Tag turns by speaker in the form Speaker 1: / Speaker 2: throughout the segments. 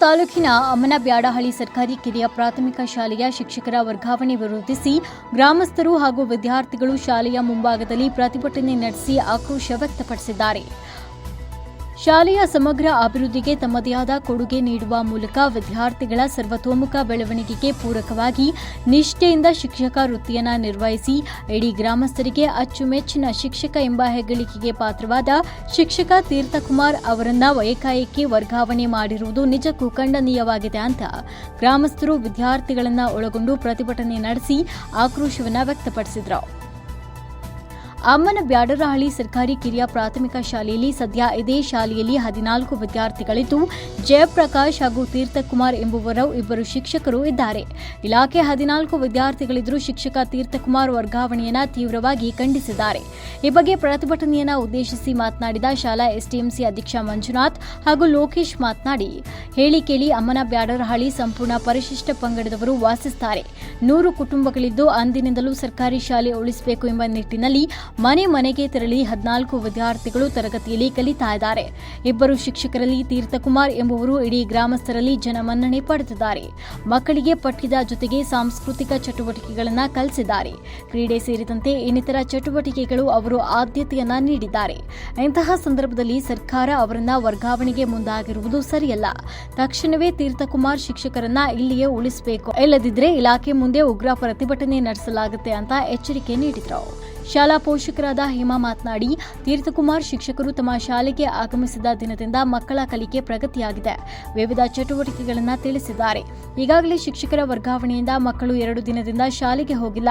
Speaker 1: ತಾಲೂಕಿನ ಅಮ್ಮನಬ್ಯಾಡಹಳ್ಳಿ ಸರ್ಕಾರಿ ಕಿರಿಯ ಪ್ರಾಥಮಿಕ ಶಾಲೆಯ ಶಿಕ್ಷಕರ ವರ್ಗಾವಣೆ ವಿರೋಧಿಸಿ ಗ್ರಾಮಸ್ಥರು ಹಾಗೂ ವಿದ್ಯಾರ್ಥಿಗಳು ಶಾಲೆಯ ಮುಂಭಾಗದಲ್ಲಿ ಪ್ರತಿಭಟನೆ ನಡೆಸಿ ಆಕ್ರೋಶ ವ್ಯಕ್ತಪಡಿಸಿದ್ದಾರೆ. ಶಾಲೆಯ ಸಮಗ್ರ ಅಭಿವೃದ್ಧಿಗೆ ತಮ್ಮದೇ ಆದ ಕೊಡುಗೆ ನೀಡುವ ಮೂಲಕ ವಿದ್ಯಾರ್ಥಿಗಳ ಸರ್ವತೋಮುಖ ಬೆಳವಣಿಗೆಗೆ ಪೂರಕವಾಗಿ ನಿಷ್ಠೆಯಿಂದ ಶಿಕ್ಷಕ ವೃತ್ತಿಯನ್ನು ನಿರ್ವಹಿಸಿ ಇಡೀ ಗ್ರಾಮಸ್ಥರಿಗೆ ಅಚ್ಚುಮೆಚ್ಚಿನ ಶಿಕ್ಷಕ ಎಂಬ ಹೆಗ್ಗಳಿಕೆಗೆ ಪಾತ್ರವಾದ ಶಿಕ್ಷಕ ತೀರ್ಥಕುಮಾರ್ ಅವರನ್ನ ಏಕಾಏಕಿ ವರ್ಗಾವಣೆ ಮಾಡಿರುವುದು ನಿಜಕ್ಕೂ ಖಂಡನೀಯವಾಗಿದೆ ಅಂತ ಗ್ರಾಮಸ್ಥರು ವಿದ್ಯಾರ್ಥಿಗಳನ್ನು ಒಳಗೊಂಡು ಪ್ರತಿಭಟನೆ ನಡೆಸಿ ಆಕ್ರೋಶವನ್ನು ವ್ಯಕ್ತಪಡಿಸಿದರು. ಅಮ್ಮನಬ್ಯಾಡರಹಳ್ಳಿ ಸರ್ಕಾರಿ ಕಿರಿಯ ಪ್ರಾಥಮಿಕ ಶಾಲೆಯಲ್ಲಿ ಸದ್ಯ ಇದೇ ಶಾಲೆಯಲ್ಲಿ 14 ವಿದ್ಯಾರ್ಥಿಗಳಿದ್ದು ಜಯಪ್ರಕಾಶ್ ಹಾಗೂ ತೀರ್ಥಕುಮಾರ್ ಎಂಬುವರು ಇಬ್ಬರು ಶಿಕ್ಷಕರು ಇದ್ದಾರೆ. ಇಲಾಖೆ 14 ವಿದ್ಯಾರ್ಥಿಗಳಿದ್ದರೂ ಶಿಕ್ಷಕ ತೀರ್ಥಕುಮಾರ್ ವರ್ಗಾವಣೆಯನ್ನು ತೀವ್ರವಾಗಿ ಖಂಡಿಸಿದ್ದಾರೆ. ಈ ಬಗ್ಗೆ ಪ್ರತಿಭಟನೆಯನ್ನು ಉದ್ದೇಶಿಸಿ ಮಾತನಾಡಿದ ಶಾಲಾ ಎಸ್ಟಿಎಂಸಿ ಅಧ್ಯಕ್ಷ ಮಂಜುನಾಥ್ ಹಾಗೂ ಲೋಕೇಶ್ ಮಾತನಾಡಿ, ಹೇಳಿ ಕೇಳಿ ಅಮ್ಮನಬ್ಯಾಡರಹಳ್ಳಿ ಸಂಪೂರ್ಣ ಪರಿಶಿಷ್ಟ ಪಂಗಡದವರು ವಾಸಿಸುತ್ತಾರೆ. 100 ಕುಟುಂಬಗಳಿದ್ದು ಅಂದಿನಿಂದಲೂ ಸರ್ಕಾರಿ ಶಾಲೆ ಉಳಿಸಬೇಕು ಎಂಬ ನಿಟ್ಟಿನಲ್ಲಿ ಮನೆ ಮನೆಗೆ ತೆರಳಿ 14 ವಿದ್ಯಾರ್ಥಿಗಳು ತರಗತಿಯಲ್ಲಿ ಕಲಿತಾ ಇದ್ದಾರೆ. ಇಬ್ಬರು ಶಿಕ್ಷಕರಲ್ಲಿ ತೀರ್ಥಕುಮಾರ್ ಎಂಬುವರು ಇಡೀ ಗ್ರಾಮಸ್ಥರಲ್ಲಿ ಜನಮನ್ನಣೆ ಪಡೆದಿದ್ದಾರೆ. ಮಕ್ಕಳಿಗೆ ಪಠ್ಯದ ಜೊತೆಗೆ ಸಾಂಸ್ಕೃತಿಕ ಚಟುವಟಿಕೆಗಳನ್ನು ಕಲಿಸಿದ್ದಾರೆ. ಕ್ರೀಡೆ ಸೇರಿದಂತೆ ಇನ್ನಿತರ ಚಟುವಟಿಕೆಗಳು ಅವರು ಆದ್ಯತೆಯನ್ನ ನೀಡಿದ್ದಾರೆ. ಇಂತಹ ಸಂದರ್ಭದಲ್ಲಿ ಸರ್ಕಾರ ಅವರನ್ನ ವರ್ಗಾವಣೆಗೆ ಮುಂದಾಗಿರುವುದು ಸರಿಯಲ್ಲ. ತಕ್ಷಣವೇ ತೀರ್ಥಕುಮಾರ್ ಶಿಕ್ಷಕರನ್ನ ಇಲ್ಲಿಯೇ ಉಳಿಸಬೇಕು, ಇಲ್ಲದಿದ್ದರೆ ಇಲಾಖೆ ಮುಂದೆ ಉಗ್ರ ಪ್ರತಿಭಟನೆ ನಡೆಸಲಾಗುತ್ತೆ ಅಂತ ಎಚ್ಚರಿಕೆ ನೀಡಿದರು. ಶಾಲಾ ಪೋಷಕರಾದ ಹೇಮಾ ಮಾತನಾಡಿ, ತೀರ್ಥಕುಮಾರ್ ಶಿಕ್ಷಕರು ತಮ್ಮ ಶಾಲೆಗೆ ಆಗಮಿಸಿದ ದಿನದಿಂದ ಮಕ್ಕಳ ಕಲಿಕೆ ಪ್ರಗತಿಯಾಗಿದೆ. ವಿವಿಧ ಚಟುವಟಿಕೆಗಳನ್ನು ತಿಳಿಸಿದ್ದಾರೆ. ಈಗಾಗಲೇ ಶಿಕ್ಷಕರ ವರ್ಗಾವಣೆಯಿಂದ ಮಕ್ಕಳು 2 ದಿನದಿಂದ ಶಾಲೆಗೆ ಹೋಗಿಲ್ಲ.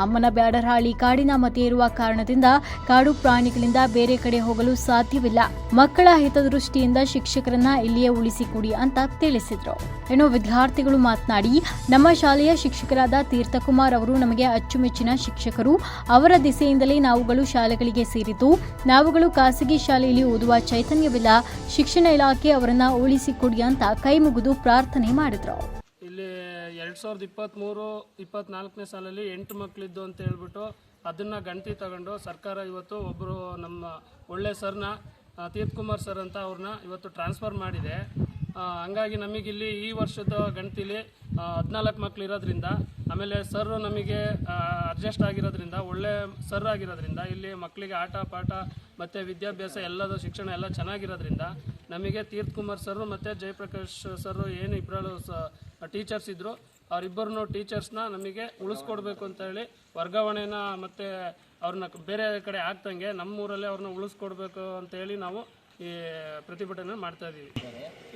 Speaker 1: ಅಮ್ಮನಬ್ಯಾಡರಹಳ್ಳಿ ಕಾಡಿನ ಮಧ್ಯೆ ಇರುವ ಕಾರಣದಿಂದ ಕಾಡು ಪ್ರಾಣಿಗಳಿಂದ ಬೇರೆ ಕಡೆ ಹೋಗಲು ಸಾಧ್ಯವಿಲ್ಲ. ಮಕ್ಕಳ ಹಿತದೃಷ್ಟಿಯಿಂದ ಶಿಕ್ಷಕರನ್ನ ಇಲ್ಲಿಯೇ ಉಳಿಸಿಕೊಡಿ ಅಂತ ತಿಳಿಸಿದರು. ಇನ್ನು ವಿದ್ಯಾರ್ಥಿಗಳು ಮಾತನಾಡಿ, ನಮ್ಮ ಶಾಲೆಯ ಶಿಕ್ಷಕರಾದ ತೀರ್ಥಕುಮಾರ್ ಅವರು ನಮಗೆ ಅಚ್ಚುಮೆಚ್ಚಿನ ಶಿಕ್ಷಕರು. ಅವರ ದಿಸೆಯಿಂದಲೇ ನಾವುಗಳು ಶಾಲೆಗಳಿಗೆ ಸೇರಿದ್ದು, ನಾವುಗಳು ಖಾಸಗಿ ಶಾಲೆಯಲ್ಲಿ ಓದುವ ಚೈತನ್ಯವಿಲ್ಲ. ಶಿಕ್ಷಣ ಇಲಾಖೆ ಅವರನ್ನ ಉಳಿಸಿಕೊಡಿ ಅಂತ ಕೈ ಮುಗಿದು ಪ್ರಾರ್ಥನೆ ಮಾಡಿದ್ರು.
Speaker 2: ಇಲ್ಲಿ 2023-24ನೇ ಸಾಲಲ್ಲಿ 8 ಮಕ್ಕಳಿದ್ದು ಅಂತ ಹೇಳ್ಬಿಟ್ಟು ಅದನ್ನ ಗಣತಿ ತಗೊಂಡು ಸರ್ಕಾರ ಇವತ್ತು ಒಬ್ಬರು ನಮ್ಮ ಒಳ್ಳೆ ಸರ್ನ ತೀರ್ಥಕುಮಾರ್ ಸರ್ ಅಂತ ಅವ್ರನ್ನ ಇವತ್ತು ಟ್ರಾನ್ಸ್ಫರ್ ಮಾಡಿದೆ. ಹಂಗಾಗಿ ನಮಗಿಲ್ಲಿ ಈ ವರ್ಷದ ಗಣತಿಲಿ 14 ಮಕ್ಕಳು ಇರೋದ್ರಿಂದ, ಆಮೇಲೆ ಸರ್ ನಮಗೆ ಅಡ್ಜಸ್ಟ್ ಆಗಿರೋದ್ರಿಂದ, ಒಳ್ಳೆ ಸರ್ ಆಗಿರೋದ್ರಿಂದ ಇಲ್ಲಿ ಮಕ್ಕಳಿಗೆ ಆಟ ಪಾಠ ಮತ್ತು ವಿದ್ಯಾಭ್ಯಾಸ ಎಲ್ಲದೂ ಶಿಕ್ಷಣ ಎಲ್ಲ ಚೆನ್ನಾಗಿರೋದ್ರಿಂದ ನಮಗೆ ತೀರ್ಥಕುಮಾರ್ ಸರ್ ಮತ್ತು ಜಯಪ್ರಕಾಶ್ ಸರ್ ಏನು ಇಬ್ಬರು ಟೀಚರ್ಸ್ ಇದ್ದರು, ಅವರಿಬ್ಬರನ್ನು ಟೀಚರ್ಸ್ನ ನಮಗೆ ಉಳಿಸ್ಕೊಡ್ಬೇಕು ಅಂತ ಹೇಳಿ ವರ್ಗಾವಣೆನ ಮತ್ತು ಅವ್ರನ್ನ ಬೇರೆ ಕಡೆ ಆಗ್ತಂಗೆ ನಮ್ಮೂರಲ್ಲೇ ಅವ್ರನ್ನ ಉಳಿಸ್ಕೊಡ್ಬೇಕು ಅಂತ ಹೇಳಿ ನಾವು ಈ ಪ್ರತಿಭಟನೆ ಮಾಡ್ತಾ ಇದ್ದೀವಿ.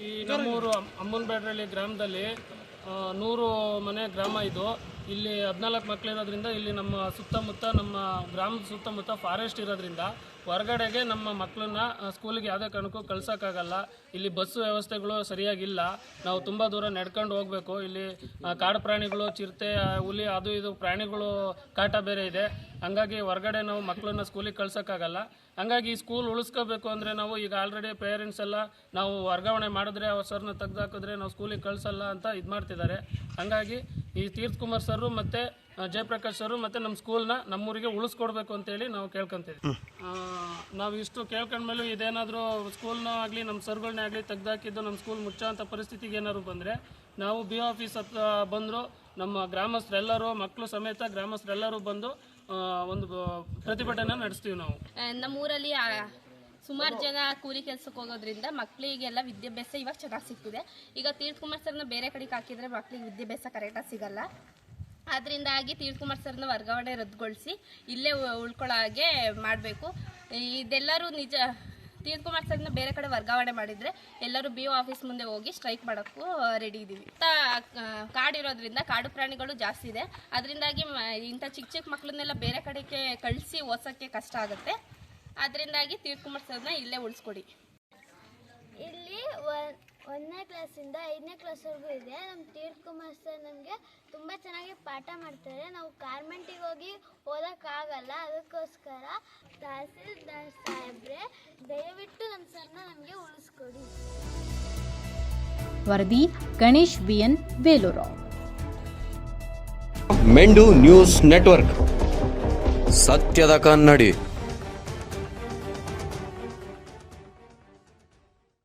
Speaker 2: ಈ ನಮ್ಮೂರು ಅಮ್ಮನಬ್ಯಾಡರಹಳ್ಳಿ ಗ್ರಾಮದಲ್ಲಿ 100 ಮನೆ ಗ್ರಾಮ ಇದು. ಇಲ್ಲಿ 14 ಮಕ್ಕಳಿರೋದ್ರಿಂದ ಇಲ್ಲಿ ನಮ್ಮ ಸುತ್ತಮುತ್ತ, ನಮ್ಮ ಗ್ರಾಮದ ಸುತ್ತಮುತ್ತ ಫಾರೆಸ್ಟ್ ಇರೋದ್ರಿಂದ ಹೊರಗಡೆಗೆ ನಮ್ಮ ಮಕ್ಕಳನ್ನ ಸ್ಕೂಲಿಗೆ ಯಾವುದೇ ಕಾರಣಕ್ಕೂ ಕಳ್ಸೋಕ್ಕಾಗಲ್ಲ. ಇಲ್ಲಿ ಬಸ್ ವ್ಯವಸ್ಥೆಗಳು ಸರಿಯಾಗಿಲ್ಲ. ನಾವು ತುಂಬ ದೂರ ನಡ್ಕೊಂಡು ಹೋಗಬೇಕು. ಇಲ್ಲಿ ಕಾಡು ಪ್ರಾಣಿಗಳು, ಚಿರತೆ, ಹುಲಿ, ಅದು ಇದು ಪ್ರಾಣಿಗಳು ಕಾಟ ಬೇರೆ ಇದೆ. ಹಂಗಾಗಿ ಹೊರಗಡೆ ನಾವು ಮಕ್ಕಳನ್ನ ಸ್ಕೂಲಿಗೆ ಕಳ್ಸೋಕ್ಕಾಗಲ್ಲ. ಹಂಗಾಗಿ ಈ ಸ್ಕೂಲ್ ಉಳಿಸ್ಕೋಬೇಕು ಅಂದರೆ ನಾವು ಈಗ ಆಲ್ರೆಡಿ ಪೇರೆಂಟ್ಸ್ ಎಲ್ಲ ನಾವು ವರ್ಗಾವಣೆ ಮಾಡಿದ್ರೆ ಅವ್ರ ಸರ್ನ ತೆಗೆದಾಕಿದ್ರೆ ನಾವು ಸ್ಕೂಲಿಗೆ ಕಳಿಸಲ್ಲ ಅಂತ ಇದು ಮಾಡ್ತಿದ್ದಾರೆ. ಹಂಗಾಗಿ ಈ ತೀರ್ಥಕುಮಾರ್ ಸರ್ ಮತ್ತು ಜಯಪ್ರಕಾಶ್ ಸರ್ ಮತ್ತು ನಮ್ಮ ಸ್ಕೂಲ್ನ ನಮ್ಮೂರಿಗೆ ಉಳಿಸ್ಕೊಡ್ಬೇಕು ಅಂತೇಳಿ ನಾವು ಕೇಳ್ಕೊತೀವಿ. ನಾವು ಇಷ್ಟು ಕೇಳ್ಕೊಂಡ್ಮೇಲೆ ಇದೇನಾದರೂ ಸ್ಕೂಲ್ನ ಆಗಲಿ ನಮ್ಮ ಸರ್ಗಳನ್ನೇ ಆಗಲಿ ತೆಗೆದಾಕಿದ್ದು ನಮ್ಮ ಸ್ಕೂಲ್ ಮುಚ್ಚೋಂಥ ಪರಿಸ್ಥಿತಿಗೆ ಏನಾದ್ರು ಬಂದರೆ ನಾವು BO ಆಫೀಸ್ ಹತ್ರ ಬಂದರು ನಮ್ಮ ಗ್ರಾಮಸ್ಥರೆಲ್ಲರೂ, ಮಕ್ಕಳು ಸಮೇತ ಗ್ರಾಮಸ್ಥರೆಲ್ಲರೂ ಬಂದು ಒಂದು ಪ್ರತಿಭಟನೆ ನಡೆಸ್ತೀವಿ. ನಾವು
Speaker 3: ನಮ್ಮೂರಲ್ಲಿ ಸುಮಾರು ಜನ ಕೂಲಿ ಕೆಲಸಕ್ಕೆ ಹೋಗೋದ್ರಿಂದ ಮಕ್ಕಳಿಗೆಲ್ಲ ವಿದ್ಯಾಭ್ಯಾಸ ಇವಾಗ ಚೆನ್ನಾಗಿ ಸಿಗ್ತಿದೆ. ಈಗ ತೀರ್ಥಕುಮಾರ್ ಸರ್ನ ಬೇರೆ ಕಡೆಗೆ ಹಾಕಿದರೆ ಮಕ್ಕಳಿಗೆ ವಿದ್ಯಾಭ್ಯಾಸ ಕರೆಕ್ಟಾಗಿ ಸಿಗಲ್ಲ. ಅದರಿಂದಾಗಿ ತೀರ್ಥಕುಮಾರ್ ಸರ್ನ ವರ್ಗಾವಣೆ ರದ್ದುಗೊಳಿಸಿ ಇಲ್ಲೇ ಉಳ್ಕೊಳ್ಳೋ ಹಾಗೆ ಮಾಡಬೇಕು. ಇದೆಲ್ಲರೂ ನಿಜ. ತೀರ್ಥಕುಮಾರ್ ಸರ್ನ ಬೇರೆ ಕಡೆ ವರ್ಗಾವಣೆ ಮಾಡಿದರೆ ಎಲ್ಲರೂ BO ಆಫೀಸ್ ಮುಂದೆ ಹೋಗಿ ಸ್ಟ್ರೈಕ್ ಮಾಡೋಕ್ಕೂ ರೆಡಿ ಇದ್ದೀವಿ. ಕಾಡಿರೋದ್ರಿಂದ ಕಾಡು ಪ್ರಾಣಿಗಳು ಜಾಸ್ತಿ ಇದೆ. ಅದರಿಂದಾಗಿ ಇಂಥ ಚಿಕ್ಕ ಚಿಕ್ಕ ಮಕ್ಕಳನ್ನೆಲ್ಲ ಬೇರೆ ಕಡೆಗೆ ಕಳಿಸಿ ಓದಿಸೋಕ್ಕೆ ಕಷ್ಟ ಆಗುತ್ತೆ. ಅದರಿಂದಾಗಿ ತೀರ್ಥಕುಮಾರ್ ಸರ್ನ ಇಲ್ಲೇ ಉಳಿಸ್ಕೊಡಿ.
Speaker 4: ಇಲ್ಲಿ 1ನೇ ಕ್ಲಾಸಿಂದ 5ನೇ ಕ್ಲಾಸ್ವರೆಗೂ ಇದೆ. ನಮ್ಮ ತೀರ್ಥಕುಮಾರ್ ಸರ್ ನಮಗೆ ತುಂಬ ಚೆನ್ನಾಗಿ ಪಾಠ ಮಾಡ್ತಾರೆ. ನಾವು ಗಾರ್ಮೆಂಟಿಗೆ ಹೋಗಿ ಓದೋಕ್ಕಾಗಲ್ಲ. ಅದಕ್ಕೋಸ್ಕರ ತಹಸೀಲ್ದಾರ್ ಸಾಹೇಬ್ರೆ ದಯವಿಟ್ಟು ನಮ್ಮ ಸರ್ನ ನಮಗೆ ಉಳಿಸ್ಕೊಡಿ.
Speaker 1: ವರದಿ ಗಣೇಶ್ BN, ಬೇಲೂರು.
Speaker 5: ಮೆಂಡು ನ್ಯೂಸ್ ನೆಟ್ವರ್ಕ್, ಸತ್ಯದ ಕನ್ನಡಿ.